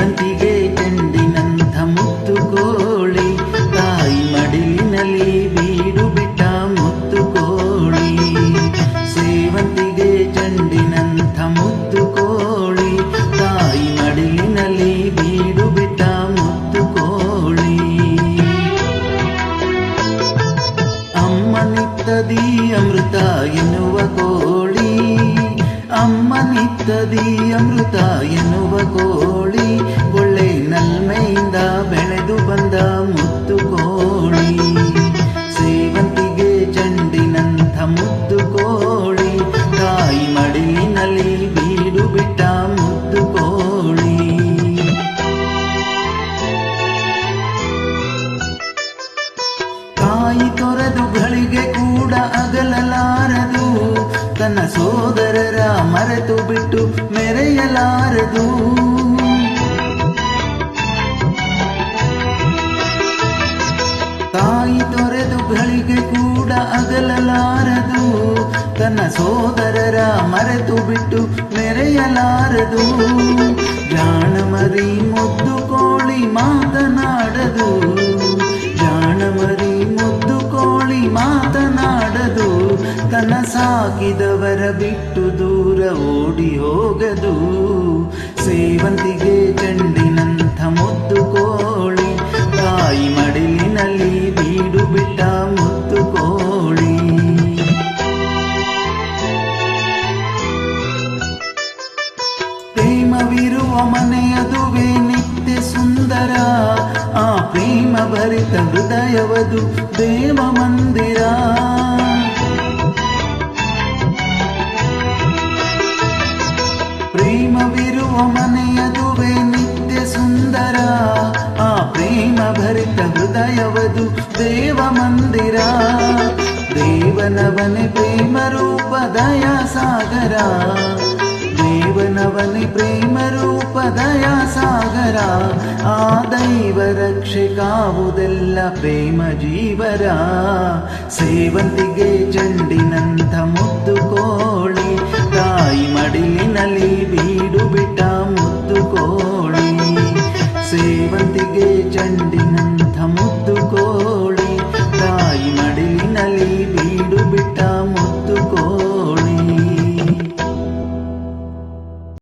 ಸೇವಂತಿಗೆ ಚೆಂಡಿನಂಥ ಮುತ್ತು ಕೋಳಿ, ತಾಯಿ ಮಡಿಲಿನಲ್ಲಿ ಬೀಡು ಬಿಟ್ಟ ಮುತ್ತು ಕೋಳಿ. ಸೇವಂತಿಗೆ ಚೆಂಡಿನಂಥ ಮುತ್ತು ಕೋಳಿ, ತಾಯಿ ಮಡಿಲಿನಲ್ಲಿ ಬೀಡು ಬಿಟ್ಟ ಮುತ್ತು ಕೋಳಿ. ಅಮ್ಮನಿತ್ತದಿ ಅಮೃತ ಎನ್ನುವ ಕೋಳಿ, ಅಮ್ಮನಿತ್ತದಿ ಅಮೃತ ಎನ್ನುವ ಕೋಳಿ, ಒಳ್ಳೆ ನಲ್ಮೆಯಿಂದ ಬೆಳೆದು ಬಂದ ಮುತ್ತು ಕೋಳಿ. ಸೇವಂತಿಗೆ ಚೆಂಡಿನಂಥ ಮುತ್ತು ಕೋಳಿ, ತಾಯಿ ಮಡಿಲಿನಲ್ಲಿ ಬೀಡು ಬಿಟ್ಟ ಮುತ್ತು ಕೋಳಿ. ತಾಯಿ ತೊರೆದು ಗಳಿಗೆ ಕೂಡ ಅಗಲಲಾರದು, ತನ್ನ ಸೋದರರ ಮರೆತು ಬಿಟ್ಟು ಮೆರೆಯಲಾರದು. ತಾಯಿ ತೊರೆದು ಗಳಿಗೆ ಕೂಡ ಅಗಲಲಾರದು, ತನ್ನ ಸೋದರರ ಮರೆತು ಬಿಟ್ಟು ಮೆರೆಯಲಾರದು. ಜಾಣಮರಿ ಮುದ್ದು ಕೋಳಿ ಮಾತನಾಡದು, ಜಾಣಮರಿ ಮುದ್ದು ಕೋಳಿ ಮಾತನಾಡದು, ತನ್ನ ಸಾಕಿದವರ ಬಿಟ್ಟು ದೂರ ಓಡಿ ಹೋಗದು. ಸೇವಂತಿಗೆ ಚೆಂಡಿನಂಥ ಮುದ್ದು ಕೋಳಿ, ತಾಯಿ ಮಡಿಲಿನಲ್ಲಿ ಬೀಡು ಬಿಟ್ಟ ಮುತ್ತು ಕೋಳಿ. ಪ್ರೇಮವಿರುವ ಮನೆಯದುವೆ ನಿತ್ಯ ಸುಂದರ, ಆ ಪ್ರೇಮ ಭರಿತ ಹೃದಯವದು ದೇವ ಮಂದಿರ. ಪ್ರೇಮವಿರುವ ಮನೆಯದುವೆ ನಿತ್ಯ ಸುಂದರ, ಆ ಪ್ರೇಮ ಭರಿತ ಹೃದಯವದು ದೇವ ಮಂದಿರ. ದೇವನವನೆ ಪ್ರೇಮ ರೂಪ ದಯಾ ಸಾಗರ, ದೇವನವನೆ ಪ್ರೇಮ ರೂಪ ದಯಾ ಸಾಗರ. ಆ ದೈವ ರಕ್ಷೆ ಕಾವುದೆಲ್ಲ ಪ್ರೇಮ ಜೀವರ. ಸೇವಂತಿಗೆ ಚೆಂಡಿನಂಥ ಮುದ್ದು ಕೋಳಿ, ತಾಯಿ ಮಡಿಲಿನಲ್ಲಿ ಬೀಡು ಬಿಟ್ಟ